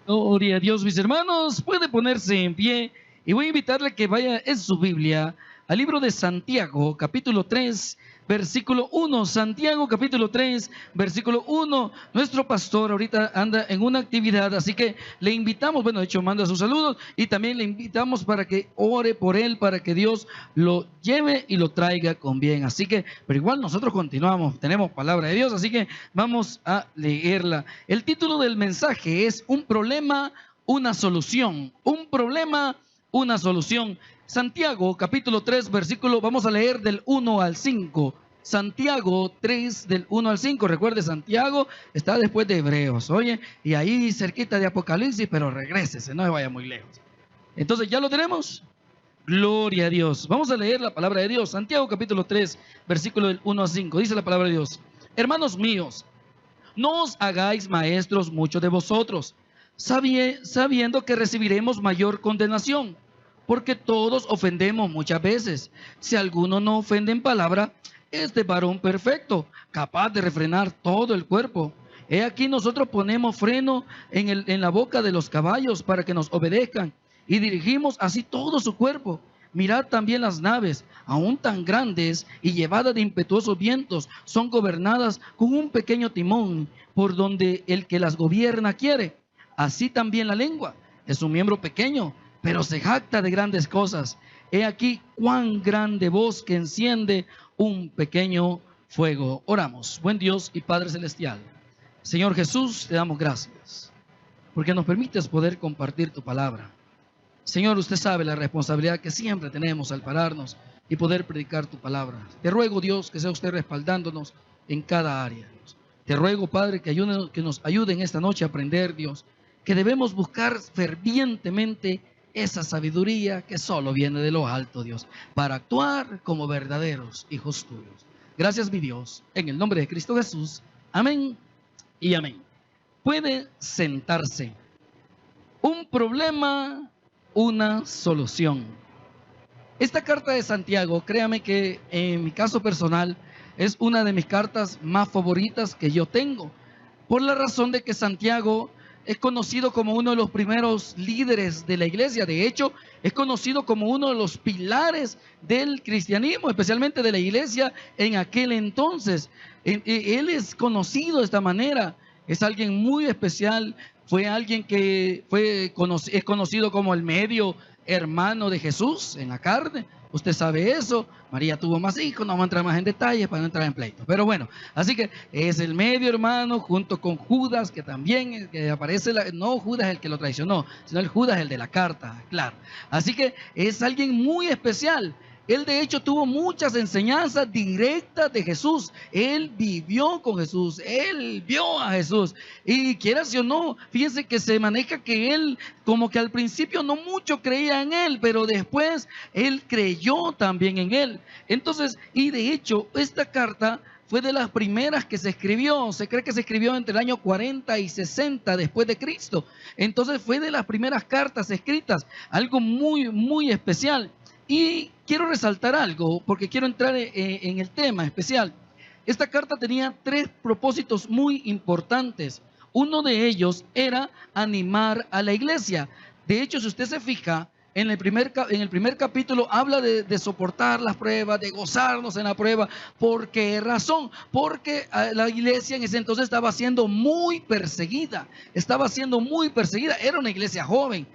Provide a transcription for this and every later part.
Gloria a Dios, mis hermanos. Puede ponerse en pie y voy a invitarle a que vaya en su Biblia al libro de Santiago, capítulo 3, versículo 1. Santiago, capítulo 3, versículo 1. Nuestro pastor ahorita anda en una actividad, así que le invitamos, bueno, de hecho manda sus saludos y también le invitamos para que ore por él, para que Dios lo lleve y lo traiga con bien. Así que, pero igual nosotros continuamos, tenemos palabra de Dios, así que vamos a leerla. El título del mensaje es Un problema, una solución. Un problema, una solución. Santiago capítulo 3 versículo, vamos a leer del 1 al 5. Santiago 3 del 1 al 5. Recuerde, Santiago está después de Hebreos, oye, y ahí cerquita de Apocalipsis, pero regrésese, no se vaya muy lejos. Entonces, ¿ya lo tenemos? Gloria a Dios. Vamos a leer la palabra de Dios. Santiago capítulo 3 versículo del 1 al 5. Dice la palabra de Dios: Hermanos míos, no os hagáis maestros muchos de vosotros, sabiendo que recibiremos mayor condenación, porque todos ofendemos muchas veces. Si alguno no ofende en palabra, es de varón perfecto, capaz de refrenar todo el cuerpo. He aquí nosotros ponemos freno en la boca de los caballos para que nos obedezcan, y dirigimos así todo su cuerpo. Mirad también las naves, aún tan grandes y llevadas de impetuosos vientos, son gobernadas con un pequeño timón, por donde el que las gobierna quiere. Así también la lengua es un miembro pequeño, pero se jacta de grandes cosas. He aquí cuán grande voz que enciende un pequeño fuego. Oramos. Buen Dios y Padre Celestial, Señor Jesús, te damos gracias porque nos permites poder compartir tu palabra. Señor, usted sabe la responsabilidad que siempre tenemos al pararnos y poder predicar tu palabra. Te ruego, Dios, que sea usted respaldándonos en cada área. Te ruego, Padre, que nos ayude en esta noche a aprender, Dios, que debemos buscar fervientemente esa sabiduría que solo viene de lo alto, Dios, para actuar como verdaderos hijos tuyos. Gracias, mi Dios, en el nombre de Cristo Jesús. Amén y amén. Puede sentarse. Un problema, una solución. Esta carta de Santiago, créame que en mi caso personal, es una de mis cartas más favoritas que yo tengo, por la razón de que Santiago es conocido como uno de los primeros líderes de la iglesia. De hecho, es conocido como uno de los pilares del cristianismo, especialmente de la iglesia en aquel entonces. Él es conocido de esta manera, es alguien muy especial, fue alguien que es conocido como el medio hermano de Jesús en la carne. Usted sabe eso. María tuvo más hijos, no vamos a entrar más en detalles para no entrar en pleitos. Pero bueno, así que es el medio hermano junto con Judas, que también que aparece, no Judas el que lo traicionó, sino el Judas el de la carta, claro. Así que es alguien muy especial. Él de hecho tuvo muchas enseñanzas directas de Jesús. Él vivió con Jesús, él vio a Jesús. Y quieras o no, fíjense que se maneja que él como que al principio no mucho creía en él, pero después él creyó también en él. Entonces, y de hecho esta carta fue de las primeras que se escribió. Se cree que se escribió entre el año 40 y 60 después de Cristo. Entonces fue de las primeras cartas escritas, algo muy, muy especial. Y quiero resaltar algo, porque quiero entrar en el tema especial. Esta carta tenía 3 propósitos muy importantes. Uno de ellos era animar a la iglesia. De hecho, si usted se fija, en el primer capítulo habla de soportar las pruebas, de gozarnos en la prueba. ¿Por qué razón? Porque la iglesia en ese entonces estaba siendo muy perseguida. Era una iglesia joven.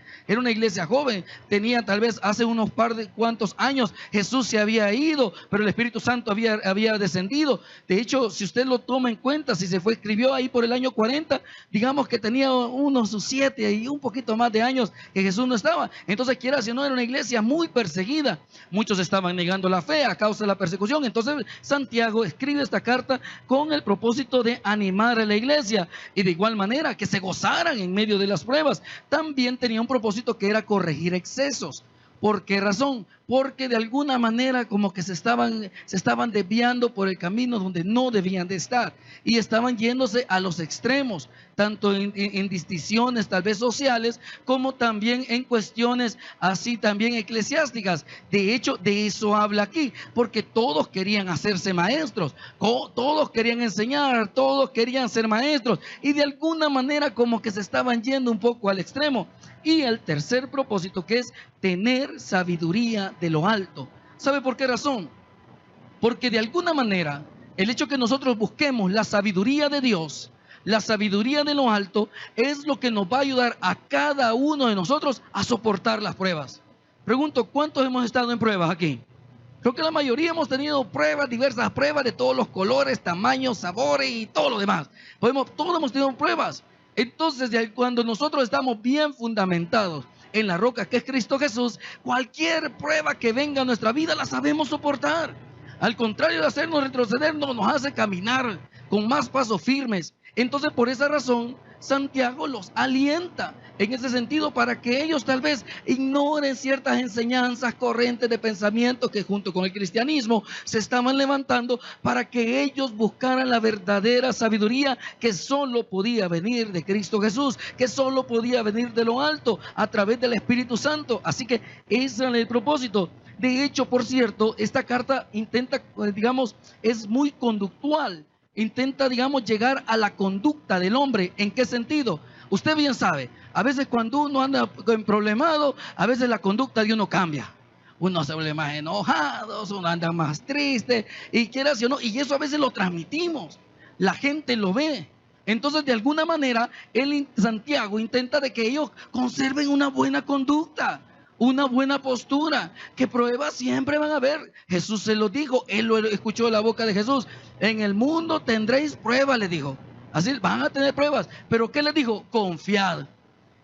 Tenía tal vez hace unos cuantos años Jesús se había ido, pero el Espíritu Santo había descendido. De hecho, si usted lo toma en cuenta, si escribió ahí por el año 40, digamos que tenía unos 7 y un poquito más de años que Jesús no estaba. Entonces, quieras o no, era una iglesia muy perseguida. Muchos estaban negando la fe a causa de la persecución. Entonces, Santiago escribe esta carta con el propósito de animar a la iglesia y de igual manera que se gozaran en medio de las pruebas. También tenía un propósito que era corregir excesos. ¿Por qué razón? Porque de alguna manera como que se estaban desviando por el camino donde no debían de estar y estaban yéndose a los extremos, tanto en distinciones tal vez sociales como también en cuestiones así también eclesiásticas. De hecho, de eso habla aquí, porque todos querían hacerse maestros, todos querían enseñar, todos querían ser maestros y de alguna manera como que se estaban yendo un poco al extremo. Y el tercer propósito, que es tener sabiduría de lo alto. ¿Sabe por qué razón? Porque de alguna manera el hecho que nosotros busquemos la sabiduría de Dios, la sabiduría de lo alto, es lo que nos va a ayudar a cada uno de nosotros a soportar las pruebas. Pregunto, ¿cuántos hemos estado en pruebas aquí? Creo que la mayoría hemos tenido pruebas, diversas pruebas de todos los colores, tamaños, sabores y todo lo demás. Todos hemos tenido pruebas. Entonces, cuando nosotros estamos bien fundamentados en la roca que es Cristo Jesús, cualquier prueba que venga a nuestra vida la sabemos soportar. Al contrario de hacernos retroceder, nos hace caminar con más pasos firmes. Entonces, por esa razón, Santiago los alienta en ese sentido para que ellos tal vez ignoren ciertas enseñanzas, corrientes de pensamiento que junto con el cristianismo se estaban levantando, para que ellos buscaran la verdadera sabiduría que solo podía venir de Cristo Jesús, que solo podía venir de lo alto a través del Espíritu Santo. Así que ese era el propósito. De hecho, por cierto, esta carta intenta, digamos, es muy conductual. Intenta, digamos, llegar a la conducta del hombre. ¿En qué sentido? Usted bien sabe, a veces cuando uno anda problemado, a veces la conducta de uno cambia. Uno se vuelve más enojado, uno anda más triste, y quiera si o no, y eso a veces lo transmitimos. La gente lo ve. Entonces, de alguna manera, Santiago intenta de que ellos conserven una buena conducta, una buena postura, que pruebas siempre van a haber. Jesús se lo dijo, él lo escuchó de la boca de Jesús. En el mundo tendréis pruebas, le dijo. Así van a tener pruebas. Pero ¿qué les dijo? Confiad.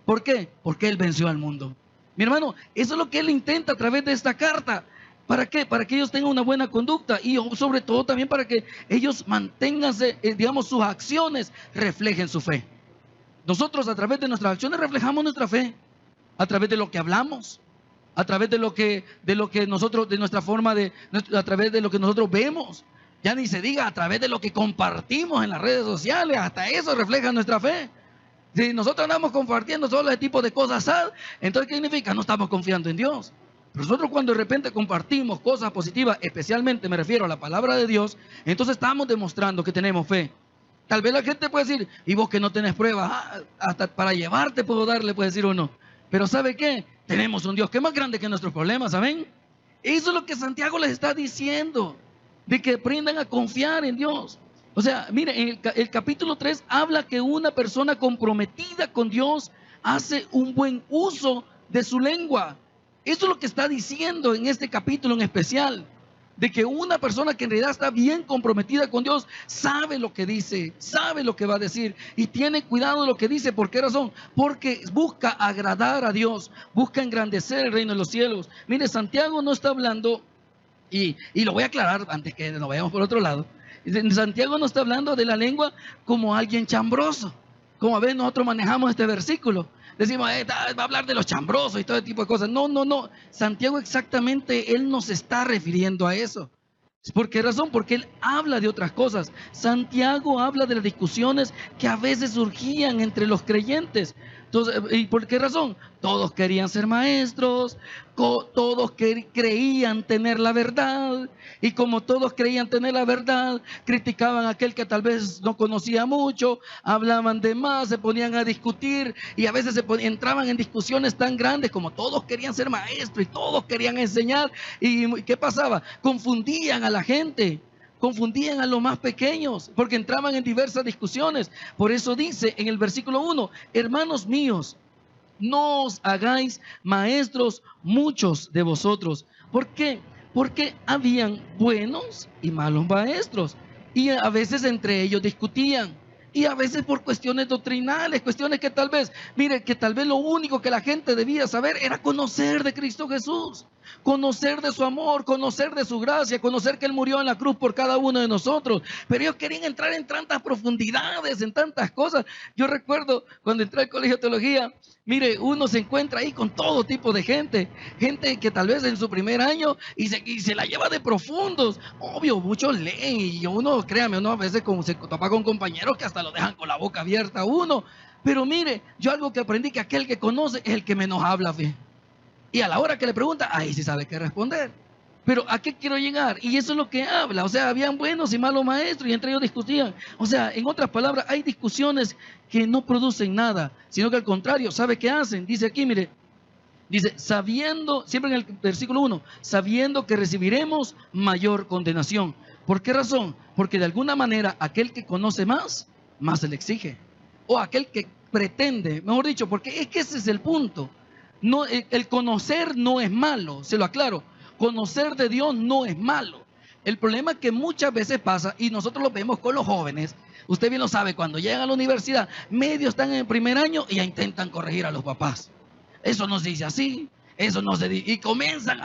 ¿Por qué? Porque él venció al mundo. Mi hermano, eso es lo que él intenta a través de esta carta. ¿Para qué? Para que ellos tengan una buena conducta y sobre todo también para que ellos manténganse, digamos, sus acciones reflejen su fe. Nosotros a través de nuestras acciones reflejamos nuestra fe, a través de lo que hablamos, a través de lo que nosotros, de nuestra forma a través de lo que nosotros vemos. Ya ni se diga a través de lo que compartimos en las redes sociales, hasta eso refleja nuestra fe. Si nosotros andamos compartiendo todo ese tipo de cosas, entonces ¿qué significa? No estamos confiando en Dios. Pero nosotros cuando de repente compartimos cosas positivas, especialmente me refiero a la palabra de Dios, entonces estamos demostrando que tenemos fe. Tal vez la gente puede decir, y vos que no tenés pruebas, hasta para llevarte puedo darle, puede decir uno. Pero ¿sabe qué? Tenemos un Dios que es más grande que nuestros problemas, ¿saben? Eso es lo que Santiago les está diciendo, de que aprendan a confiar en Dios. O sea, mire, en el capítulo 3 habla que una persona comprometida con Dios hace un buen uso de su lengua. Eso es lo que está diciendo en este capítulo en especial, de que una persona que en realidad está bien comprometida con Dios sabe lo que dice, sabe lo que va a decir y tiene cuidado de lo que dice. ¿Por qué razón? Porque busca agradar a Dios, busca engrandecer el reino de los cielos. Mire, Santiago no está hablando, y lo voy a aclarar antes que nos vayamos por otro lado. Santiago no está hablando de la lengua como alguien chambroso, como a veces nosotros manejamos este versículo. Decimos, va a hablar de los chambrosos y todo ese tipo de cosas. No. Santiago exactamente, él no se está refiriendo a eso. ¿Por qué razón? Porque él habla de otras cosas. Santiago habla de las discusiones que a veces surgían entre los creyentes. Entonces, ¿y por qué razón? Todos querían ser maestros, todos creían tener la verdad, y como todos creían tener la verdad, criticaban a aquel que tal vez no conocía mucho, hablaban de más, se ponían a discutir, y a veces entraban en discusiones tan grandes como todos querían ser maestros y todos querían enseñar. ¿Y qué pasaba? Confundían a la gente. Confundían a los más pequeños porque entraban en diversas discusiones. Por eso dice en el versículo 1, hermanos míos, no os hagáis maestros muchos de vosotros. ¿Por qué? Porque habían buenos y malos maestros y a veces entre ellos discutían. Y a veces por cuestiones doctrinales, cuestiones que tal vez, mire, que tal vez lo único que la gente debía saber era conocer de Cristo Jesús. conocer de su amor, conocer de su gracia, conocer que Él murió en la cruz por cada uno de nosotros. Pero ellos querían entrar en tantas profundidades, en tantas cosas. Yo recuerdo cuando entré al colegio de teología, mire, uno se encuentra ahí con todo tipo de gente que tal vez en su primer año y se la lleva de profundos. Obvio, muchos leen y uno, créame, uno a veces se topa con compañeros que hasta lo dejan con la boca abierta a uno. Pero mire, yo algo que aprendí, que aquel que conoce es el que menos habla, fe. Y a la hora que le pregunta, ahí sí sabe qué responder. Pero ¿a qué quiero llegar? Y eso es lo que habla. O sea, habían buenos y malos maestros y entre ellos discutían. O sea, en otras palabras, hay discusiones que no producen nada, sino que al contrario, ¿sabe qué hacen? Dice aquí, mire, dice, sabiendo, siempre en el versículo 1, sabiendo que recibiremos mayor condenación. ¿Por qué razón? Porque de alguna manera aquel que conoce más se le exige. O aquel que pretende, mejor dicho, porque es que ese es el punto. No, el conocer no es malo, se lo aclaro. Conocer de Dios no es malo. El problema que muchas veces pasa, y nosotros lo vemos con los jóvenes, usted bien lo sabe, cuando llegan a la universidad, medio están en el primer año y ya intentan corregir a los papás. Eso no se dice así, eso no se dice, y comienzan,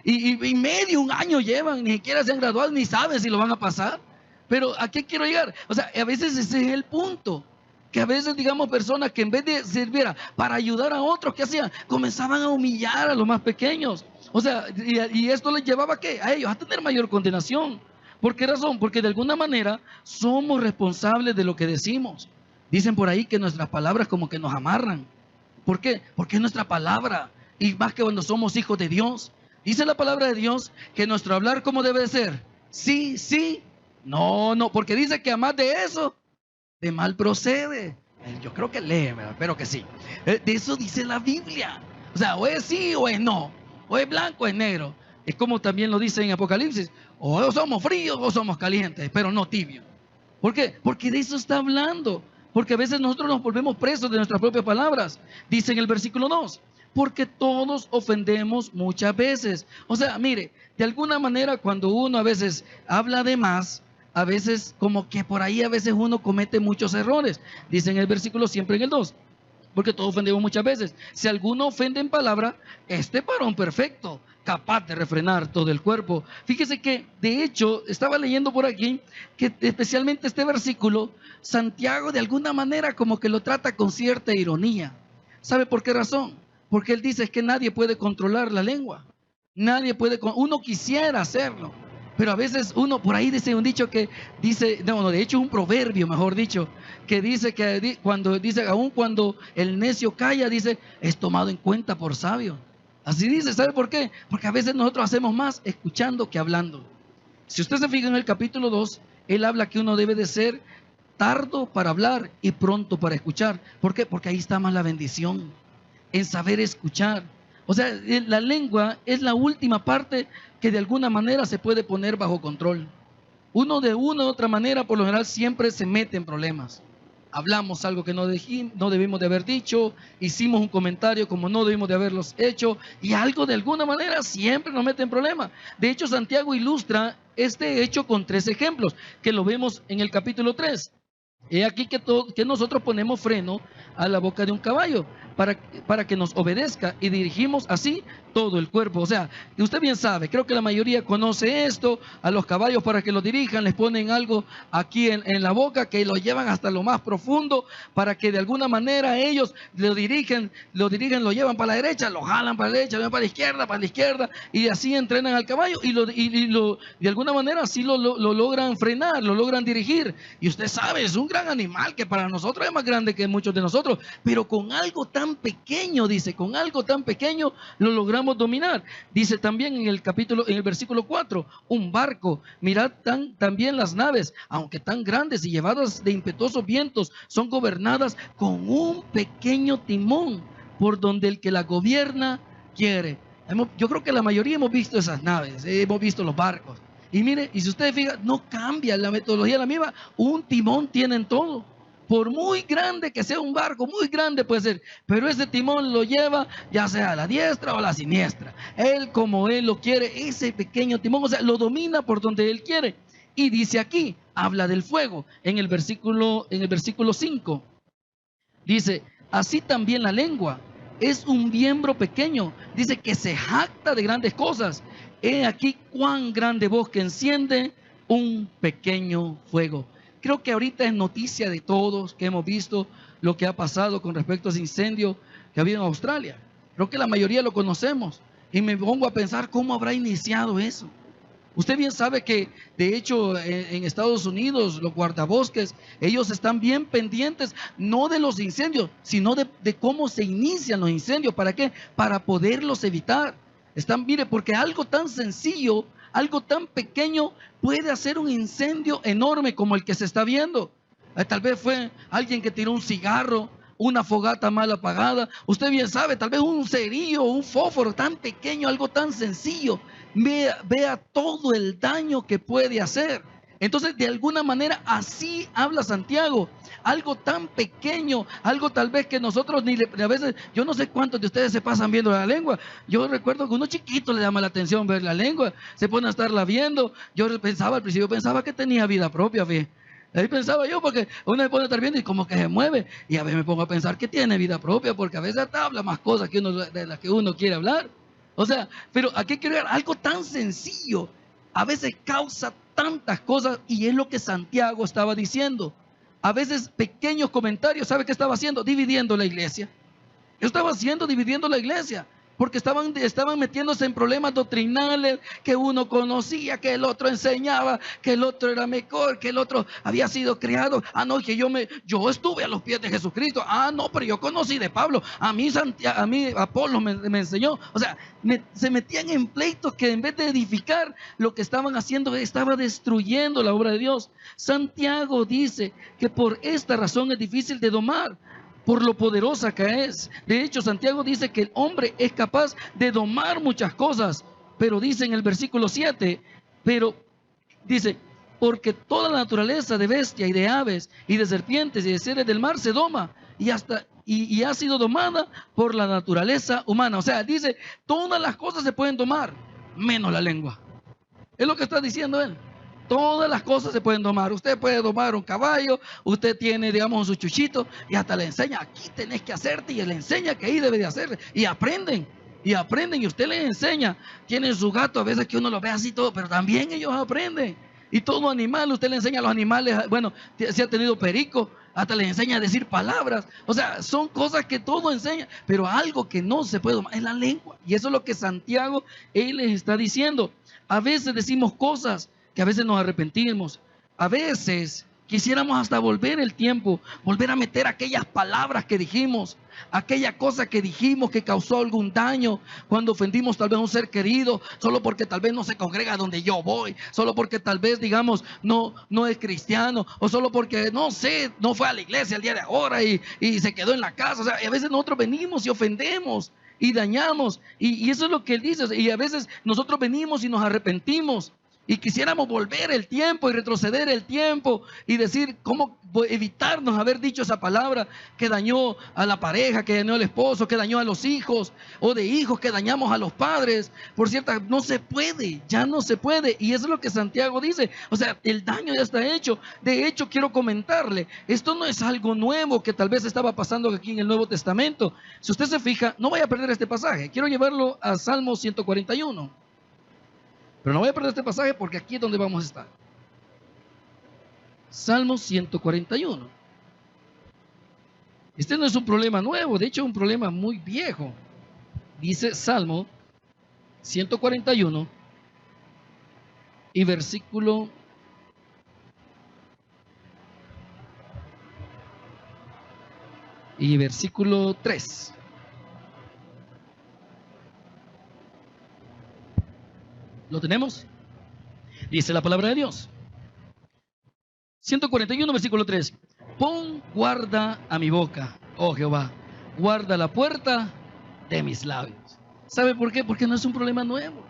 y medio un año llevan, ni siquiera se han graduado, ni saben si lo van a pasar. Pero ¿a qué quiero llegar? O sea, a veces ese es el punto. Que a veces, digamos, personas que en vez de servir para ayudar a otros, ¿qué hacían? Comenzaban a humillar a los más pequeños. O sea, y esto les llevaba a ellos a tener mayor condenación. ¿Por qué razón? Porque de alguna manera somos responsables de lo que decimos. Dicen por ahí que nuestras palabras como que nos amarran. ¿Por qué? Porque es nuestra palabra. Y más que cuando somos hijos de Dios. Dice la palabra de Dios que nuestro hablar, ¿cómo debe de ser? Sí, sí, no, no. Porque dice que además de eso, de mal procede. Yo creo que lee, ¿verdad? Pero que sí. De eso dice la Biblia. O sea, o es sí o es no. O es blanco o es negro. Es como también lo dice en Apocalipsis. O somos fríos o somos calientes, pero no tibios. ¿Por qué? Porque de eso está hablando. Porque a veces nosotros nos volvemos presos de nuestras propias palabras. Dice en el versículo 2. Porque todos ofendemos muchas veces. O sea, mire, de alguna manera cuando uno a veces habla de más, a veces como que por ahí a veces uno comete muchos errores. Dice en el versículo siempre en el 2. Porque todos ofendemos muchas veces. Si alguno ofende en palabra, este varón perfecto, capaz de refrenar todo el cuerpo. Fíjese que, de hecho, estaba leyendo por aquí que especialmente este versículo, Santiago de alguna manera como que lo trata con cierta ironía. ¿Sabe por qué razón? Porque él dice que nadie puede controlar la lengua. Nadie puede, uno quisiera hacerlo. Pero a veces uno, por ahí dice un dicho que dice, no, de hecho un proverbio, mejor dicho, que dice que cuando dice, aun cuando el necio calla, dice, es tomado en cuenta por sabio. Así dice, ¿sabe por qué? Porque a veces nosotros hacemos más escuchando que hablando. Si usted se fija en el capítulo 2, él habla que uno debe de ser tardo para hablar y pronto para escuchar. ¿Por qué? Porque ahí está más la bendición, en saber escuchar. O sea, la lengua es la última parte que de alguna manera se puede poner bajo control. Uno de una u otra manera, por lo general, siempre se mete en problemas. Hablamos algo que no debimos de haber dicho, hicimos un comentario como no debimos de haberlos hecho, y algo de alguna manera siempre nos mete en problemas. De hecho, Santiago ilustra este hecho con 3 ejemplos, que lo vemos en el capítulo 3. He aquí que nosotros ponemos freno a la boca de un caballo para que nos obedezca y dirigimos así todo el cuerpo. O sea, usted bien sabe, creo que la mayoría conoce esto, a los caballos para que los dirijan, les ponen algo aquí en la boca que lo llevan hasta lo más profundo para que de alguna manera ellos lo dirigen, lo llevan para la derecha, lo jalan para la derecha, lo llevan para la izquierda y así entrenan al caballo y de alguna manera así lo logran frenar, lo logran dirigir. Y usted sabe, es un gran animal que para nosotros es más grande que muchos de nosotros, pero con algo tan pequeño, dice, con algo tan pequeño lo logramos dominar. Dice también en el versículo 4, un barco, mirad también las naves, aunque tan grandes y llevadas de impetuosos vientos, son gobernadas con un pequeño timón, por donde el que la gobierna quiere. Yo creo que la mayoría hemos visto esas naves, hemos visto los barcos. Y mire, y si ustedes fijan, no cambia la metodología, la misma, un timón tienen todo. Por muy grande que sea un barco, muy grande puede ser, pero ese timón lo lleva ya sea a la diestra o a la siniestra. Él como él lo quiere, ese pequeño timón, o sea, lo domina por donde él quiere. Y dice aquí, habla del fuego, en el versículo 5, dice, así también la lengua es un miembro pequeño. Dice que se jacta de grandes cosas. He aquí cuán grande bosque enciende un pequeño fuego. Creo que ahorita es noticia de todos que hemos visto lo que ha pasado con respecto a ese incendio que había en Australia. Creo que la mayoría lo conocemos. Y me pongo a pensar cómo habrá iniciado eso. Usted bien sabe que, de hecho, en Estados Unidos, los guardabosques, ellos están bien pendientes, no de los incendios, sino de cómo se inician los incendios. ¿Para qué? Para poderlos evitar. Mire, porque algo tan sencillo, algo tan pequeño, puede hacer un incendio enorme como el que se está viendo. Tal vez fue alguien que tiró un cigarro, una fogata mal apagada. Usted bien sabe, tal vez un cerillo, un fósforo tan pequeño, algo tan sencillo. Vea todo el daño que puede hacer. Entonces, de alguna manera, así habla Santiago. Algo tan pequeño, algo tal vez que nosotros a veces, yo no sé cuántos de ustedes se pasan viendo la lengua. Yo recuerdo que uno chiquito le llama la atención ver la lengua, se pone a estarla viendo. Yo pensaba al principio, pensaba que tenía vida propia, fíjate. Ahí pensaba yo, porque uno se pone a estar viendo y como que se mueve. Y a veces me pongo a pensar que tiene vida propia, porque a veces hasta habla más cosas que de las que uno quiere hablar. O sea, pero aquí quiero ver algo tan sencillo, a veces causa tantas cosas, y es lo que Santiago estaba diciendo. A veces pequeños comentarios, ¿sabe qué estaba haciendo? Dividiendo la iglesia. Yo estaba haciendo dividiendo la iglesia, porque estaban metiéndose en problemas doctrinales, que uno conocía, que el otro enseñaba, que el otro era mejor, que el otro había sido criado. Ah, no, que yo estuve a los pies de Jesucristo. Ah, no, pero yo conocí de Pablo. A mí Apolo me enseñó. O sea, se metían en pleitos que en vez de edificar, lo que estaban haciendo estaba destruyendo la obra de Dios. Santiago dice que por esta razón es difícil de domar, por lo poderosa que es. De hecho, Santiago dice que el hombre es capaz de domar muchas cosas, pero dice en el versículo 7, pero dice, porque toda la naturaleza de bestia y de aves y de serpientes y de seres del mar se doma y ha sido domada por la naturaleza humana. O sea, dice, todas las cosas se pueden domar, menos la lengua. Es lo que está diciendo él. Todas las cosas se pueden domar. Usted puede domar un caballo, usted tiene, digamos, su chuchito, y hasta le enseña, aquí tenés que hacerte, y le enseña que ahí debe de hacer, y aprenden, y usted les enseña. Tienen su gato, a veces que uno lo ve así todo, pero también ellos aprenden. Y todo animal, usted le enseña a los animales, bueno, si ha tenido perico, hasta les enseña a decir palabras. O sea, son cosas que todo enseña, pero algo que no se puede domar es la lengua. Y eso es lo que Santiago, él les está diciendo. A veces decimos cosas que a veces nos arrepentimos, a veces quisiéramos hasta volver el tiempo, volver a meter aquellas palabras que dijimos, aquella cosa que dijimos que causó algún daño, cuando ofendimos tal vez a un ser querido, solo porque tal vez no se congrega donde yo voy, solo porque tal vez, digamos, no es cristiano, o solo porque, no sé, no fue a la iglesia el día de ahora y se quedó en la casa. O sea, y a veces nosotros venimos y ofendemos y dañamos, y eso es lo que él dice. Y a veces nosotros venimos y nos arrepentimos, y quisiéramos volver el tiempo y retroceder el tiempo y decir cómo evitarnos haber dicho esa palabra que dañó a la pareja, que dañó al esposo, que dañó a los hijos, o de hijos que dañamos a los padres. Por cierto, no se puede, ya no se puede. Y eso es lo que Santiago dice. O sea, el daño ya está hecho. De hecho, quiero comentarle, esto no es algo nuevo que tal vez estaba pasando aquí en el Nuevo Testamento. Si usted se fija, no vaya a perder este pasaje. Quiero llevarlo a Salmo 141. Pero no voy a perder este pasaje porque aquí es donde vamos a estar. Salmo 141. Este no es un problema nuevo, de hecho es un problema muy viejo. Dice Salmo 141 y versículo 3. ¿Lo tenemos? Dice la palabra de Dios. 141, versículo 3. Pon guarda a mi boca, oh Jehová, guarda la puerta de mis labios. ¿Sabe por qué? Porque no es un problema nuevo.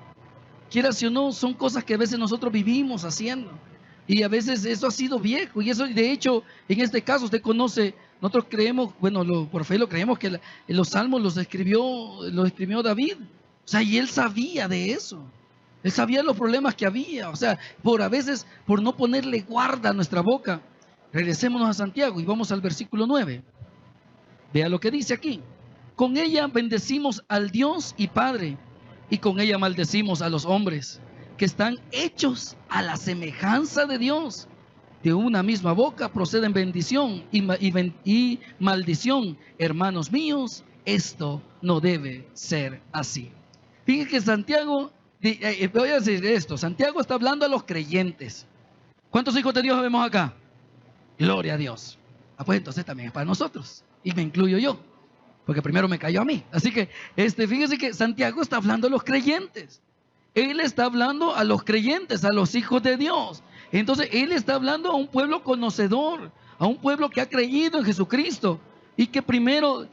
Quiera si o no, son cosas que a veces nosotros vivimos haciendo. Y a veces eso ha sido viejo. Y eso, de hecho, en este caso usted conoce, nosotros creemos, bueno, por fe lo creemos, que los salmos los escribió David. O sea, y él sabía de eso. Él sabía los problemas que había. O sea, a veces, por no ponerle guarda a nuestra boca. Regresémonos a Santiago y vamos al versículo 9. Vea lo que dice aquí. con ella bendecimos al Dios y Padre, y con ella maldecimos a los hombres, que están hechos a la semejanza de Dios. De una misma boca proceden bendición y maldición. Hermanos míos, esto no debe ser así. Fíjense que Santiago, voy a decir esto, Santiago está hablando a los creyentes. ¿Cuántos hijos de Dios vemos acá? Gloria a Dios. Pues entonces también es para nosotros, y me incluyo yo, porque primero me cayó a mí. Así que fíjense que Santiago está hablando a los creyentes. Él está hablando a los creyentes, a los hijos de Dios. Entonces él está hablando a un pueblo conocedor, a un pueblo que ha creído en Jesucristo, y que primero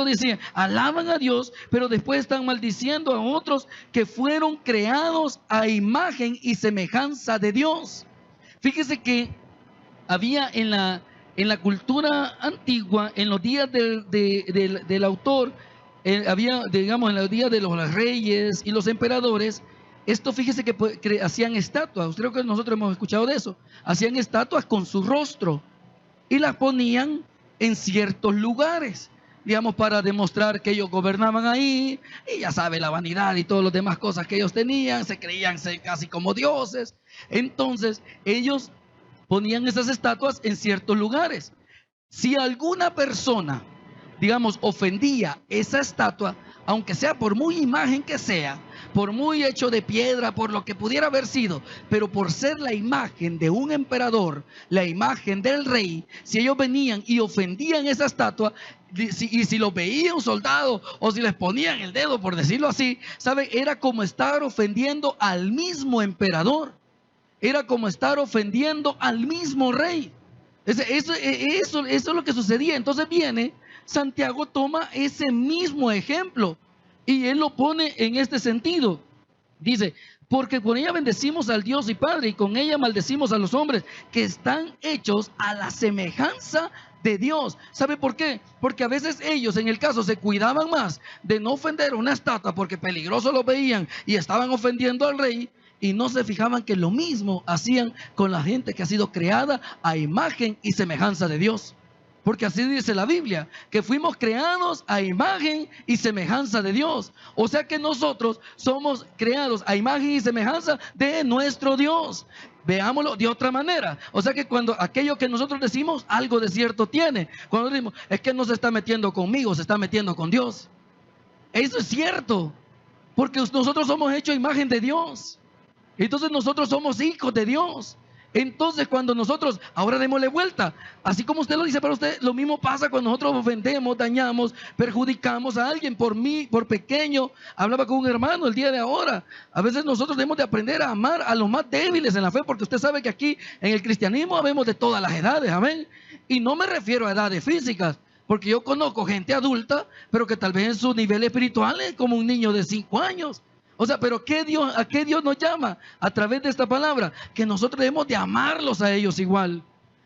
decían, alaban a Dios, pero después están maldiciendo a otros que fueron creados a imagen y semejanza de Dios. Fíjese que había en la cultura antigua, en los días del autor, había, digamos, en los días de los reyes y los emperadores, esto fíjese que hacían estatuas. Creo que nosotros hemos escuchado de eso. Hacían estatuas con su rostro y las ponían en ciertos lugares, digamos, para demostrar que ellos gobernaban ahí, y ya sabe, la vanidad y todas las demás cosas que ellos tenían, se creían casi como dioses. Entonces ellos ponían esas estatuas en ciertos lugares. Si alguna persona, digamos, ofendía esa estatua, aunque sea por muy imagen que sea, por muy hecho de piedra, por lo que pudiera haber sido, pero por ser la imagen de un emperador, la imagen del rey, si ellos venían y ofendían esa estatua, y si lo veía un soldado o si les ponían el dedo, por decirlo así, ¿sabe? Era como estar ofendiendo al mismo emperador. Era como estar ofendiendo al mismo rey. Eso es lo que sucedía. Entonces viene Santiago, toma ese mismo ejemplo y él lo pone en este sentido. Dice, porque con ella bendecimos al Dios y Padre, y con ella maldecimos a los hombres que están hechos a la semejanza de Dios. ¿Sabe por qué? Porque a veces ellos, en el caso, se cuidaban más de no ofender una estatua porque peligroso lo veían y estaban ofendiendo al rey, y no se fijaban que lo mismo hacían con la gente que ha sido creada a imagen y semejanza de Dios. Porque así dice la Biblia, que fuimos creados a imagen y semejanza de Dios. O sea que nosotros somos creados a imagen y semejanza de nuestro Dios. Veámoslo de otra manera. O sea que cuando aquello que nosotros decimos, algo de cierto tiene. Cuando decimos, es que no se está metiendo conmigo, se está metiendo con Dios. Eso es cierto. Porque nosotros somos hechos a imagen de Dios. Entonces nosotros somos hijos de Dios. Entonces cuando nosotros, ahora démosle vuelta, así como usted lo dice para usted, lo mismo pasa cuando nosotros ofendemos, dañamos, perjudicamos a alguien. Por pequeño, hablaba con un hermano el día de ahora, a veces nosotros debemos de aprender a amar a los más débiles en la fe, porque usted sabe que aquí en el cristianismo habemos de todas las edades, amén. Y no me refiero a edades físicas, porque yo conozco gente adulta, pero que tal vez en su nivel espiritual es como un niño de 5 años. O sea, pero ¿a qué Dios nos llama? A través de esta palabra, que nosotros debemos de amarlos a ellos igual.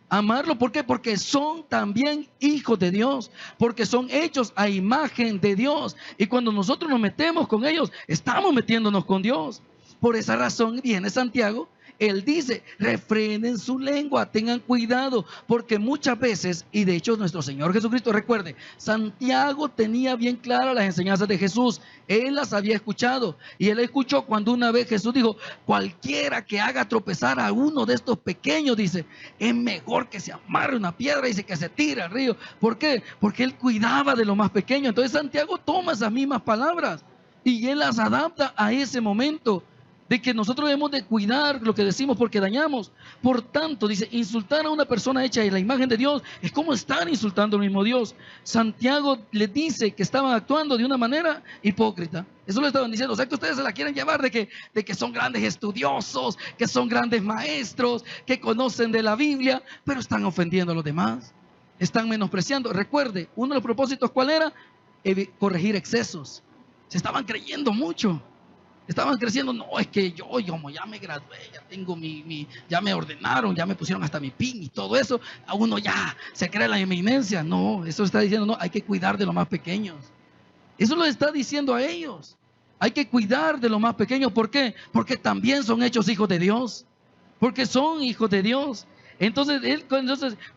Amarlos, ¿por qué? Porque son también hijos de Dios, porque son hechos a imagen de Dios. Y cuando nosotros nos metemos con ellos, estamos metiéndonos con Dios. Por esa razón viene Santiago. Él dice, refrenen su lengua, tengan cuidado, porque muchas veces, y de hecho nuestro Señor Jesucristo, recuerde, Santiago tenía bien claras las enseñanzas de Jesús, él las había escuchado, y él escuchó cuando una vez Jesús dijo, cualquiera que haga tropezar a uno de estos pequeños, dice, es mejor que se amarre una piedra, dice, que se tire al río. ¿Por qué? Porque él cuidaba de lo más pequeño. Entonces Santiago toma esas mismas palabras y él las adapta a ese momento, de que nosotros debemos de cuidar lo que decimos porque dañamos. Por tanto, dice, insultar a una persona hecha en la imagen de Dios es como estar insultando al mismo Dios. Santiago le dice que estaban actuando de una manera hipócrita. Eso lo estaban diciendo. O sea que ustedes se la quieren llevar de que son grandes estudiosos, que son grandes maestros, que conocen de la Biblia, pero están ofendiendo a los demás. Están menospreciando. Recuerde, uno de los propósitos, ¿cuál era? Corregir excesos. Se estaban creyendo mucho. Estaban creciendo, no, es que yo como ya me gradué, ya tengo ya me ordenaron, ya me pusieron hasta mi PIN y todo eso, a uno ya se cree la eminencia. No, eso está diciendo, no, hay que cuidar de los más pequeños. Eso lo está diciendo a ellos. Hay que cuidar de los más pequeños. ¿Por qué? Porque también son hechos hijos de Dios. Porque son hijos de Dios. Entonces,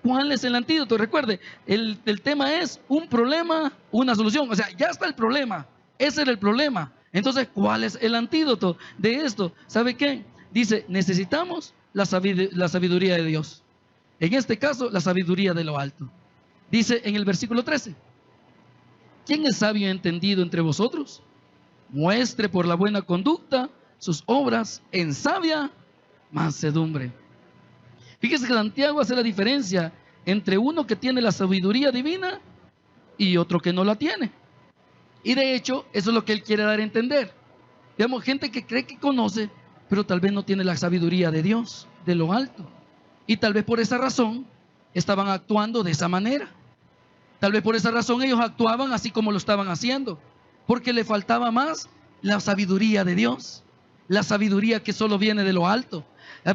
¿cuál es el antídoto? Recuerde, el tema es un problema, una solución. O sea, ya está el problema. Ese era el problema. Entonces, ¿cuál es el antídoto de esto? ¿Sabe qué? Dice, necesitamos la sabiduría de Dios. En este caso, la sabiduría de lo alto. Dice en el versículo 13, ¿quién es sabio y entendido entre vosotros? Muestre por la buena conducta sus obras en sabia mansedumbre. Fíjese que Santiago hace la diferencia entre uno que tiene la sabiduría divina y otro que no la tiene. Y de hecho, eso es lo que él quiere dar a entender. Digamos, gente que cree que conoce, pero tal vez no tiene la sabiduría de Dios, de lo alto. Y tal vez por esa razón estaban actuando de esa manera. Tal vez por esa razón ellos actuaban así como lo estaban haciendo, porque le faltaba más la sabiduría de Dios, la sabiduría que solo viene de lo alto.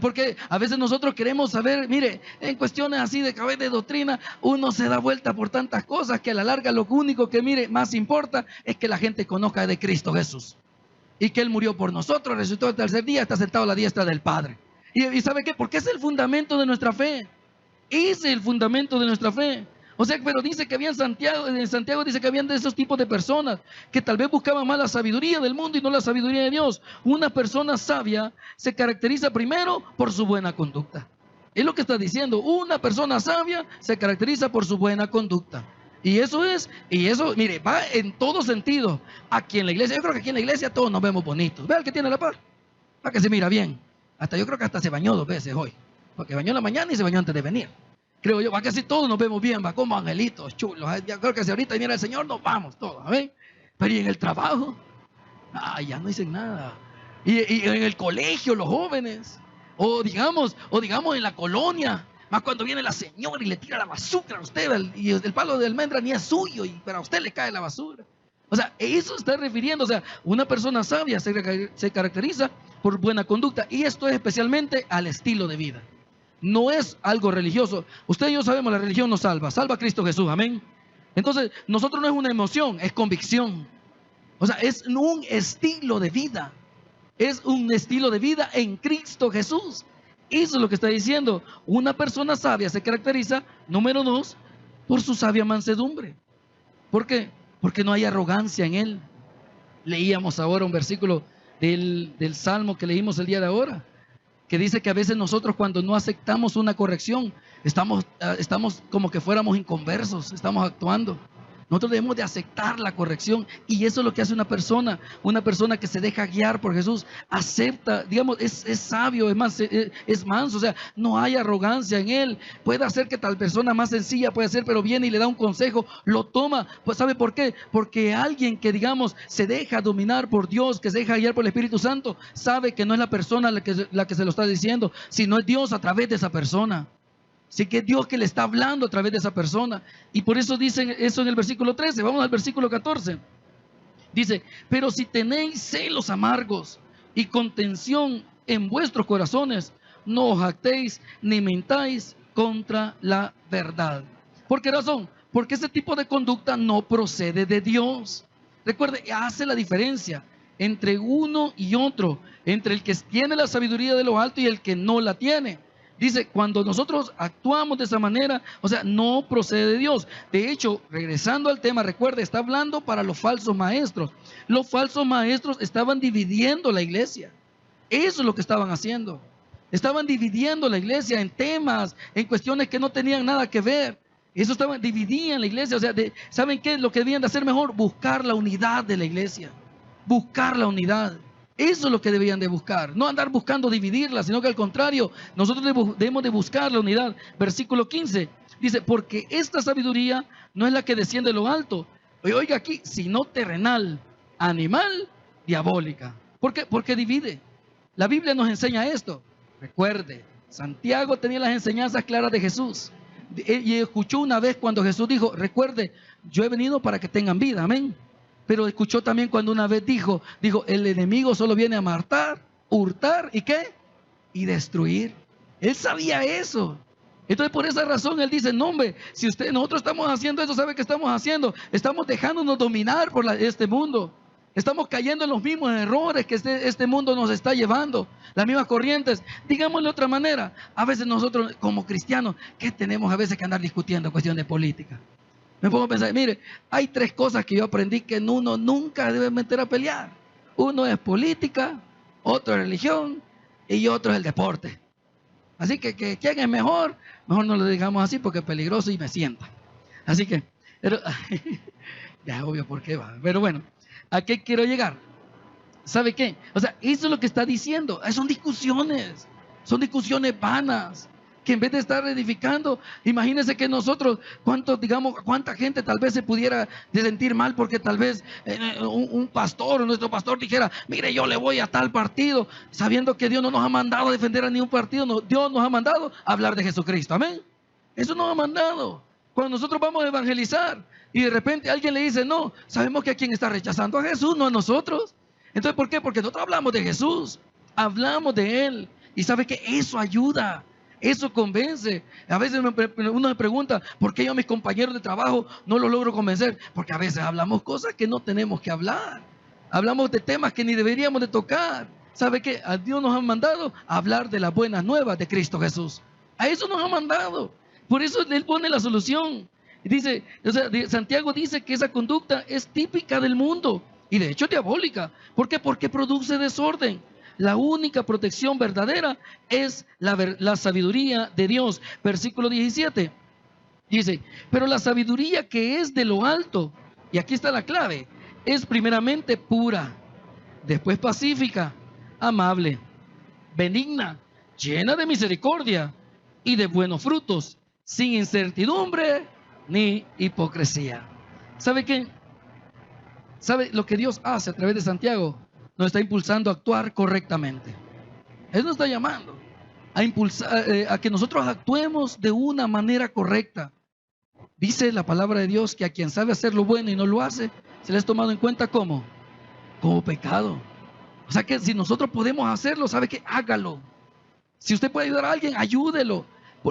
Porque a veces nosotros queremos saber, mire, en cuestiones así de cabeza de doctrina, uno se da vuelta por tantas cosas que a la larga lo único que, mire, más importa es que la gente conozca de Cristo Jesús y que Él murió por nosotros, resucitó el tercer día, está sentado a la diestra del Padre. ¿Y sabe qué? Porque es el fundamento de nuestra fe. Ese es el fundamento de nuestra fe. O sea, pero dice que había en Santiago dice que habían de esos tipos de personas que tal vez buscaban más la sabiduría del mundo y no la sabiduría de Dios. Una persona sabia se caracteriza primero por su buena conducta. Es lo que está diciendo. Una persona sabia se caracteriza por su buena conducta. Y eso, mire, va en todo sentido. Aquí en la iglesia, yo creo que aquí en la iglesia todos nos vemos bonitos. Ve al que tiene la par, para que se mira bien. Yo creo que hasta se bañó 2 veces hoy. Porque bañó en la mañana y se bañó antes de venir. Creo yo, va casi todos nos vemos bien, va como angelitos chulos. Ya creo que si ahorita viene el Señor, nos vamos todos, ¿ven? Pero ¿y en el trabajo? Ya no dicen nada. Y en el colegio, los jóvenes. O digamos en la colonia. Más cuando viene la señora y le tira la basura a usted. Y el palo de almendra ni es suyo, pero a usted le cae la basura. O sea, eso está refiriendo. O sea, una persona sabia se caracteriza por buena conducta. Y esto es especialmente al estilo de vida. No es algo religioso. Usted y yo sabemos, la religión nos salva. Salva a Cristo Jesús, amén. Entonces, nosotros no es una emoción, es convicción. O sea, es un estilo de vida. Es un estilo de vida en Cristo Jesús. Eso es lo que está diciendo. Una persona sabia se caracteriza, número 2, por su sabia mansedumbre. ¿Por qué? Porque no hay arrogancia en él. Leíamos ahora un versículo del Salmo que leímos el día de ahora, que dice que a veces nosotros cuando no aceptamos una corrección, estamos como que fuéramos inconversos, estamos actuando. Nosotros debemos de aceptar la corrección y eso es lo que hace una persona que se deja guiar por Jesús, acepta, digamos, es sabio, es manso, o sea, no hay arrogancia en él. Puede hacer que tal persona más sencilla puede ser, pero viene y le da un consejo, lo toma. Pues ¿sabe por qué? Porque alguien que, digamos, se deja dominar por Dios, que se deja guiar por el Espíritu Santo, sabe que no es la persona la que se lo está diciendo, sino es Dios a través de esa persona. Así que es Dios que le está hablando a través de esa persona. Y por eso dicen eso en el versículo 13. Vamos al versículo 14. Dice, pero si tenéis celos amargos y contención en vuestros corazones, no os jactéis ni mentáis contra la verdad. ¿Por qué razón? Porque ese tipo de conducta no procede de Dios. Recuerde, hace la diferencia entre uno y otro, entre el que tiene la sabiduría de lo alto y el que no la tiene. Dice, cuando nosotros actuamos de esa manera, o sea, no procede de Dios. De hecho, regresando al tema, recuerde, está hablando para los falsos maestros. Los falsos maestros estaban dividiendo la iglesia. Eso es lo que estaban haciendo. Estaban dividiendo la iglesia en temas, en cuestiones que no tenían nada que ver. Eso dividían la iglesia. O sea, ¿saben qué es lo que debían de hacer mejor? Buscar la unidad de la iglesia. Buscar la unidad. Eso es lo que debían de buscar, no andar buscando dividirla, sino que al contrario, nosotros debemos de buscar la unidad. Versículo 15 dice, porque esta sabiduría no es la que desciende de lo alto, oiga aquí, sino terrenal, animal, diabólica. ¿Por qué? Porque divide. La Biblia nos enseña esto. Recuerde, Santiago tenía las enseñanzas claras de Jesús y escuchó una vez cuando Jesús dijo, recuerde, yo he venido para que tengan vida, amén. Pero escuchó también cuando una vez dijo, el enemigo solo viene a matar, hurtar, ¿y qué? Y destruir. Él sabía eso. Entonces por esa razón él dice, no hombre, si nosotros estamos haciendo eso, ¿sabe qué estamos haciendo? Estamos dejándonos dominar por este mundo. Estamos cayendo en los mismos errores que este mundo nos está llevando, las mismas corrientes. Digámoslo de otra manera, a veces nosotros como cristianos, ¿qué tenemos a veces que andar discutiendo cuestión de política? Me pongo a pensar, mire, hay 3 cosas que yo aprendí que uno nunca debe meter a pelear. Uno es política, otro es religión y otro es el deporte. Así que ¿quién es mejor? Mejor no lo digamos así porque es peligroso y me sienta. Así que, ya obvio por qué va. Pero bueno, ¿a qué quiero llegar? ¿Sabe qué? O sea, eso es lo que está diciendo. Son discusiones vanas, que en vez de estar edificando, imagínense que nosotros, cuánta gente tal vez se pudiera sentir mal porque tal vez un pastor o nuestro pastor dijera, mire, yo le voy a tal partido, sabiendo que Dios no nos ha mandado a defender a ningún partido, no, Dios nos ha mandado a hablar de Jesucristo, amén. Eso nos ha mandado. Cuando nosotros vamos a evangelizar y de repente alguien le dice, no, sabemos que a quien está rechazando a Jesús, no a nosotros. Entonces, ¿por qué? Porque nosotros hablamos de Jesús, hablamos de Él. Y sabe que eso ayuda, eso convence. A veces uno se pregunta, ¿por qué yo a mis compañeros de trabajo no los logro convencer? Porque a veces hablamos cosas que no tenemos que hablar. Hablamos de temas que ni deberíamos de tocar. ¿Sabe qué? A Dios nos ha mandado a hablar de las buenas nuevas de Cristo Jesús. A eso nos ha mandado. Por eso Él pone la solución. Dice, o sea, Santiago dice que esa conducta es típica del mundo y de hecho diabólica. ¿Por qué? Porque produce desorden. La única protección verdadera es la sabiduría de Dios. Versículo 17 dice, pero la sabiduría que es de lo alto, y aquí está la clave, es primeramente pura, después pacífica, amable, benigna, llena de misericordia y de buenos frutos, sin incertidumbre ni hipocresía. ¿Sabe qué? ¿Sabe lo que Dios hace a través de Santiago? Nos está impulsando a actuar correctamente. Él nos está llamando a impulsar, a que nosotros actuemos de una manera correcta. Dice la palabra de Dios que a quien sabe hacer lo bueno y no lo hace, se le es tomado en cuenta como pecado. O sea que si nosotros podemos hacerlo, ¿sabe qué? Hágalo. Si usted puede ayudar a alguien, ayúdelo.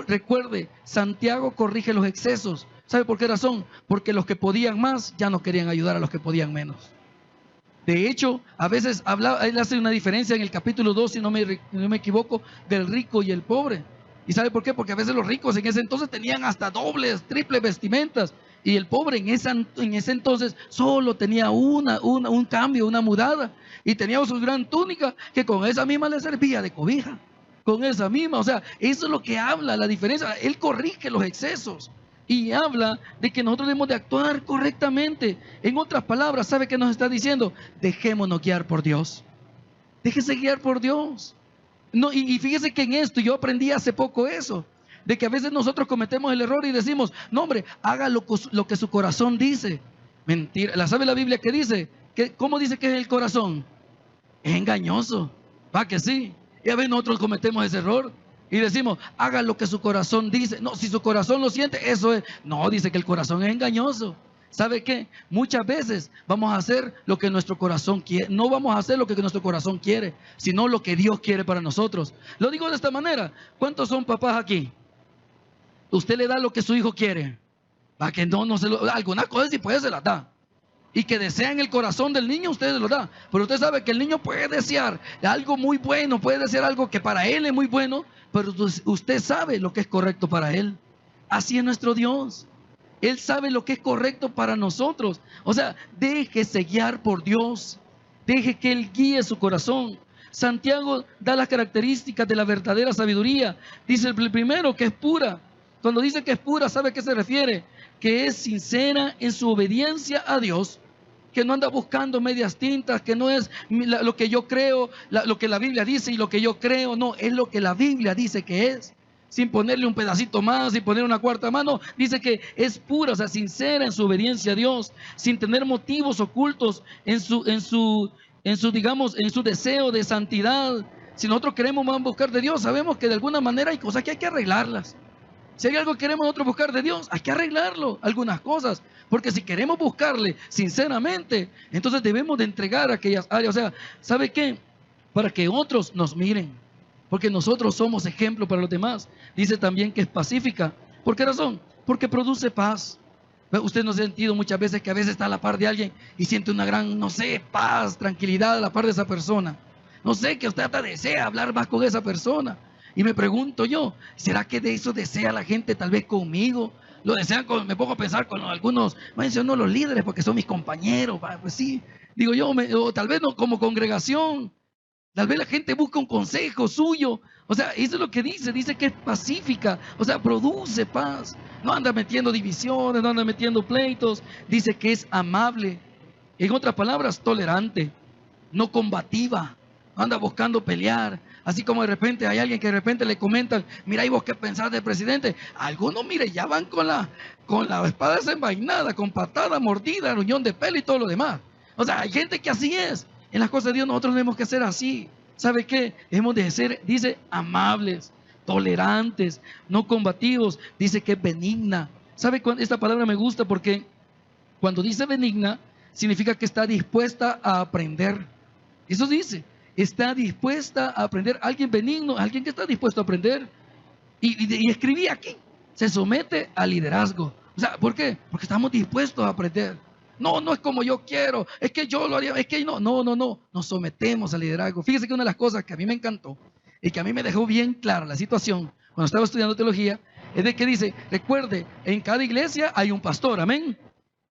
Recuerde, Santiago corrige los excesos. ¿Sabe por qué razón? Porque los que podían más ya no querían ayudar a los que podían menos. De hecho, a veces él hace una diferencia en el capítulo 2, si no me equivoco, del rico y el pobre. ¿Y sabe por qué? Porque a veces los ricos en ese entonces tenían hasta dobles, triples vestimentas. Y el pobre en ese entonces solo tenía un cambio, una mudada. Y tenía su gran túnica que con esa misma le servía de cobija. Con esa misma, o sea, eso es lo que habla, la diferencia. Él corrige los excesos. Y habla de que nosotros debemos de actuar correctamente. En otras palabras, ¿sabe qué nos está diciendo? Dejémonos guiar por Dios. Déjese guiar por Dios. No, y fíjese que en esto yo aprendí hace poco eso. De que a veces nosotros cometemos el error y decimos, no hombre, haga lo que su corazón dice. Mentira. ¿Sabe la Biblia que dice? ¿Cómo dice que es el corazón? Es engañoso. ¿Va que sí? Y a veces nosotros cometemos ese error. Y decimos, haga lo que su corazón dice. No, si su corazón lo siente, eso es. No, dice que el corazón es engañoso. ¿Sabe qué? Muchas veces vamos a hacer lo que nuestro corazón quiere. No vamos a hacer lo que nuestro corazón quiere, sino lo que Dios quiere para nosotros. Lo digo de esta manera. ¿Cuántos son papás aquí? Usted le da lo que su hijo quiere. Para que no se lo, algunas cosas si puede se las da. Y que desean el corazón del niño, usted se lo da. Pero usted sabe que el niño puede desear algo muy bueno, puede desear algo que para él es muy bueno, pero usted sabe lo que es correcto para él. Así es nuestro Dios. Él sabe lo que es correcto para nosotros. O sea, déjese guiar por Dios. Deje que Él guíe su corazón. Santiago da las características de la verdadera sabiduría. Dice el primero que es pura. Cuando dice que es pura, ¿sabe a qué se refiere? Que es sincera en su obediencia a Dios. Que no anda buscando medias tintas, que no es lo que yo creo, lo que la Biblia dice y lo que yo creo. No, es lo que la Biblia dice que es. Sin ponerle un pedacito más, sin poner una cuarta mano, dice que es pura, o sea, sincera en su obediencia a Dios, sin tener motivos ocultos en su deseo de santidad. Si nosotros queremos más buscar de Dios, sabemos que de alguna manera hay cosas que hay que arreglarlas. Si hay algo que queremos nosotros buscar de Dios, hay que arreglarlo, algunas cosas. Porque si queremos buscarle sinceramente, entonces debemos de entregar aquellas áreas. O sea, ¿sabe qué? Para que otros nos miren. Porque nosotros somos ejemplo para los demás. Dice también que es pacífica. ¿Por qué razón? Porque produce paz. Usted no se ha sentido muchas veces que a veces está a la par de alguien y siente una gran, no sé, paz, tranquilidad a la par de esa persona. No sé, que usted hasta desea hablar más con esa persona. Y me pregunto yo, ¿será que de eso desea la gente tal vez conmigo? Lo desean me pongo a pensar con algunos, menciono los líderes porque son mis compañeros, pues sí. Digo yo, o tal vez no como congregación. Tal vez la gente busca un consejo suyo. O sea, eso es lo que dice que es pacífica, o sea, produce paz. No anda metiendo divisiones, no anda metiendo pleitos. Dice que es amable. En otras palabras, tolerante, no combativa, no anda buscando pelear. Así como de repente hay alguien que de repente le comentan, mira, ¿y vos qué pensás del presidente? Algunos, mire, ya van con la espada desenvainada, con patada, mordida, ruñón de pelo y todo lo demás. O sea, hay gente que así es. En las cosas de Dios nosotros tenemos que ser así. ¿Sabe qué? Debemos de ser, dice, amables, tolerantes, no combativos. Dice que es benigna. ¿Sabe? Esta palabra me gusta porque cuando dice benigna, significa que está dispuesta a aprender. Eso dice, está dispuesta a aprender. Alguien benigno, alguien que está dispuesto a aprender. Y escribí aquí, se somete al liderazgo. O sea, ¿por qué? Porque estamos dispuestos a aprender. No, no es como yo quiero, es que yo lo haría, es que no, nos sometemos al liderazgo. Fíjese que una de las cosas que a mí me encantó y que a mí me dejó bien clara la situación cuando estaba estudiando teología, es de que dice, recuerde, en cada iglesia hay un pastor, amén.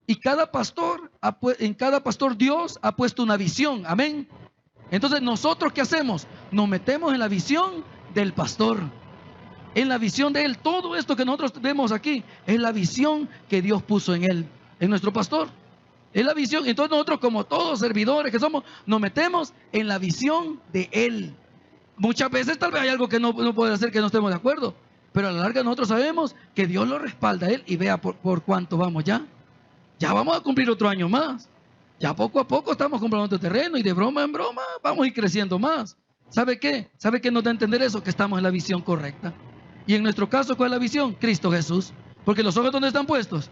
Y en cada pastor Dios ha puesto una visión, amén. Entonces, ¿nosotros qué hacemos? Nos metemos en la visión del pastor, en la visión de él. Todo esto que nosotros vemos aquí es la visión que Dios puso en él, en nuestro pastor. Es la visión. Entonces nosotros, como todos servidores que somos, nos metemos en la visión de él. Muchas veces tal vez hay algo que no puede hacer que no estemos de acuerdo, pero a la larga nosotros sabemos que Dios lo respalda a él. Y vea por cuánto vamos ya. Ya vamos a cumplir otro año más. Ya poco a poco estamos comprando otro terreno y de broma en broma vamos a ir creciendo más. ¿Sabe qué? ¿Sabe qué nos da a entender eso? Que estamos en la visión correcta. Y en nuestro caso, ¿cuál es la visión? Cristo Jesús. Porque los ojos, ¿dónde están puestos?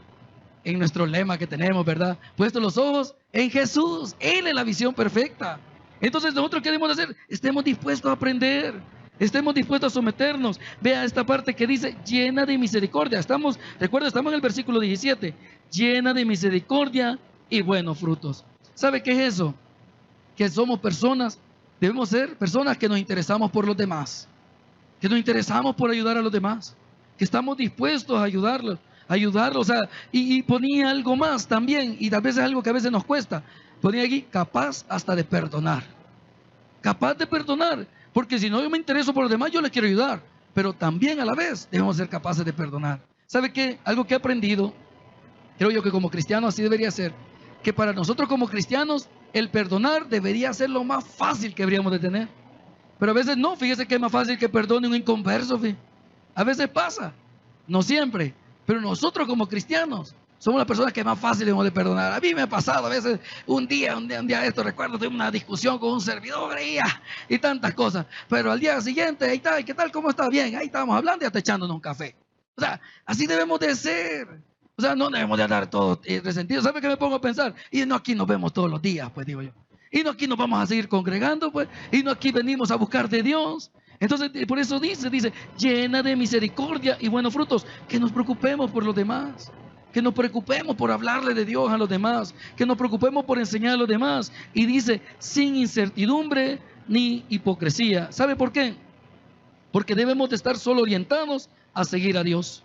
En nuestro lema que tenemos, ¿verdad? Puestos los ojos en Jesús. Él es la visión perfecta. Entonces nosotros queremos hacer, estemos dispuestos a aprender, estemos dispuestos a someternos. Vea esta parte que dice, llena de misericordia. Recuerda, estamos en el versículo 17. Llena de misericordia y buenos frutos. ¿Sabe qué es eso? Que somos personas, debemos ser personas que nos interesamos por los demás, que nos interesamos por ayudar a los demás, que estamos dispuestos a ayudarlos, o sea, y ponía algo más también, y tal vez es algo que a veces nos cuesta. Ponía aquí, capaz hasta de perdonar. Capaz de perdonar, porque si no yo me intereso por los demás, yo les quiero ayudar, pero también a la vez debemos ser capaces de perdonar. ¿Sabe qué? Algo que he aprendido, creo yo que como cristianos así debería ser, que para nosotros como cristianos, el perdonar debería ser lo más fácil que deberíamos de tener. Pero a veces no, fíjese que es más fácil que perdone un inconverso. A veces pasa, no siempre. Pero nosotros como cristianos somos las personas que más fácil debemos de perdonar. A mí me ha pasado a veces un día de esto, recuerdo, tuve una discusión con un servidor y tantas cosas. Pero al día siguiente, ahí está, ¿qué tal? ¿Cómo está? Bien, ahí estábamos hablando y hasta echándonos un café. O sea, así debemos de ser. O sea, no debemos de andar todos resentidos. ¿Sabe qué me pongo a pensar? Y no, aquí nos vemos todos los días, pues digo yo. Y no, aquí nos vamos a seguir congregando, pues. Y no, aquí venimos a buscar de Dios. Entonces, por eso dice, llena de misericordia y buenos frutos. Que nos preocupemos por los demás. Que nos preocupemos por hablarle de Dios a los demás. Que nos preocupemos por enseñar a los demás. Y dice, sin incertidumbre ni hipocresía. ¿Sabe por qué? Porque debemos de estar solo orientados a seguir a Dios.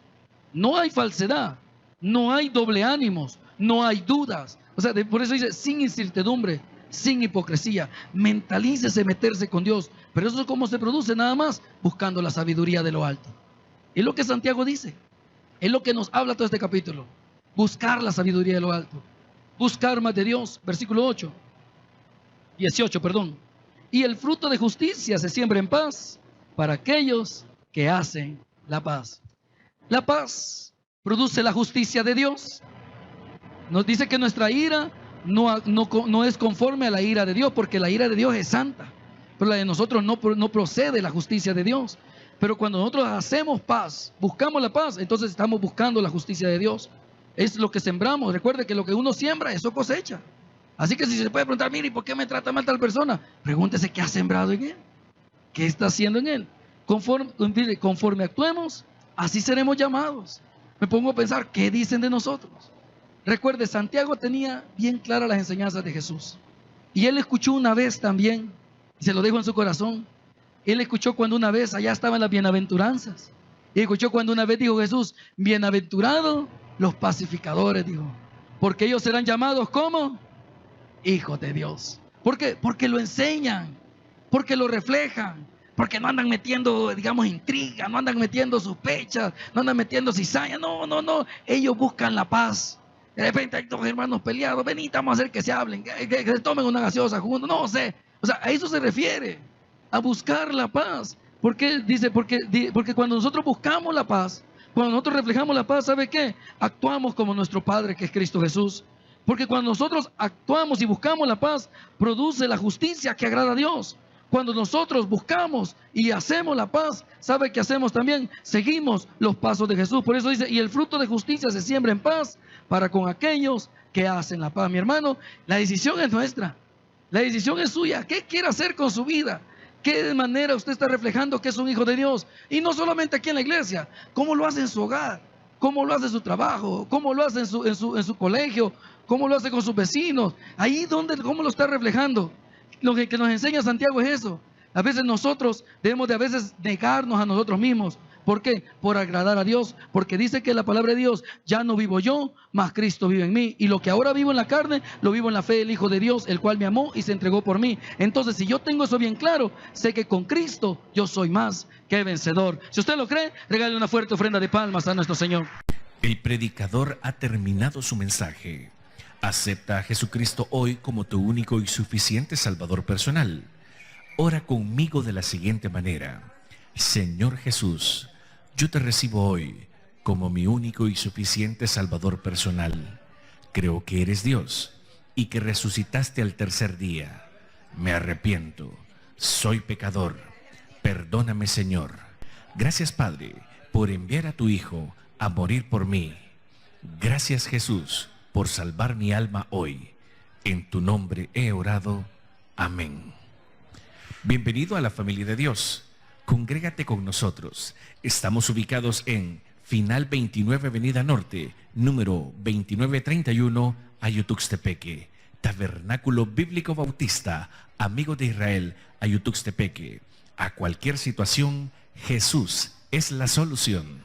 No hay falsedad. No hay doble ánimos. No hay dudas. O sea, por eso dice, sin incertidumbre, sin hipocresía. Mentalícese meterse con Dios. Pero eso es como se produce nada más buscando la sabiduría de lo alto. Es lo que Santiago dice. Es lo que nos habla todo este capítulo. Buscar la sabiduría de lo alto. Buscar más de Dios. Versículo 18. Y el fruto de justicia se siembra en paz para aquellos que hacen la paz. La paz produce la justicia de Dios. Nos dice que nuestra ira no es conforme a la ira de Dios, porque la ira de Dios es santa. Pero la de nosotros no procede la justicia de Dios. Pero cuando nosotros hacemos paz, buscamos la paz, entonces estamos buscando la justicia de Dios. Es lo que sembramos. Recuerde que lo que uno siembra, eso cosecha. Así que si se puede preguntar, mire, ¿por qué me trata mal tal persona? Pregúntese qué ha sembrado en él. ¿Qué está haciendo en él? Conforme actuemos, así seremos llamados. Me pongo a pensar, ¿qué dicen de nosotros? Recuerde, Santiago tenía bien claras las enseñanzas de Jesús. Y él escuchó una vez también, y se lo dijo en su corazón. Él escuchó cuando una vez allá estaban las bienaventuranzas. Y escuchó cuando una vez dijo Jesús, bienaventurados los pacificadores, dijo. Porque ellos serán llamados como hijos de Dios. ¿Por qué? Porque lo enseñan, porque lo reflejan, porque no andan metiendo, digamos, intriga, no andan metiendo sospechas, no andan metiendo cizaña, no. Ellos buscan la paz. De repente hay dos hermanos peleados, vení, vamos a hacer que se hablen, que se tomen una gaseosa juntos, no sé. O sea, a eso se refiere, a buscar la paz. ¿Por qué? Dice, porque cuando nosotros buscamos la paz, cuando nosotros reflejamos la paz, ¿sabe qué? Actuamos como nuestro Padre, que es Cristo Jesús. Porque cuando nosotros actuamos y buscamos la paz, produce la justicia que agrada a Dios. Cuando nosotros buscamos y hacemos la paz, ¿sabe qué hacemos también? Seguimos los pasos de Jesús. Por eso dice, y el fruto de justicia se siembra en paz para con aquellos que hacen la paz. Mi hermano, la decisión es nuestra. La decisión es suya. ¿Qué quiere hacer con su vida? ¿Qué manera usted está reflejando que es un hijo de Dios? Y no solamente aquí en la iglesia. ¿Cómo lo hace en su hogar? ¿Cómo lo hace en su trabajo? ¿Cómo lo hace en su colegio? ¿Cómo lo hace con sus vecinos? Ahí donde, ¿cómo lo está reflejando? Lo que nos enseña Santiago es eso. A veces nosotros debemos de a veces negarnos a nosotros mismos. ¿Por qué? Por agradar a Dios. Porque dice que la palabra de Dios, ya no vivo yo, mas Cristo vive en mí. Y lo que ahora vivo en la carne, lo vivo en la fe del Hijo de Dios, el cual me amó y se entregó por mí. Entonces, si yo tengo eso bien claro, sé que con Cristo yo soy más que vencedor. Si usted lo cree, regale una fuerte ofrenda de palmas a nuestro Señor. El predicador ha terminado su mensaje. Acepta a Jesucristo hoy como tu único y suficiente Salvador personal. Ora conmigo de la siguiente manera. Señor Jesús, yo te recibo hoy como mi único y suficiente Salvador personal. Creo que eres Dios y que resucitaste al tercer día. Me arrepiento. Soy pecador. Perdóname, Señor. Gracias, Padre, por enviar a tu Hijo a morir por mí. Gracias, Jesús, por salvar mi alma hoy. En tu nombre he orado. Amén. Bienvenido a la familia de Dios. Congrégate con nosotros. Estamos ubicados en Final 29 Avenida Norte, número 2931, Ayutuxtepeque. Tabernáculo Bíblico Bautista, Amigo de Israel, Ayutuxtepeque. A cualquier situación, Jesús es la solución.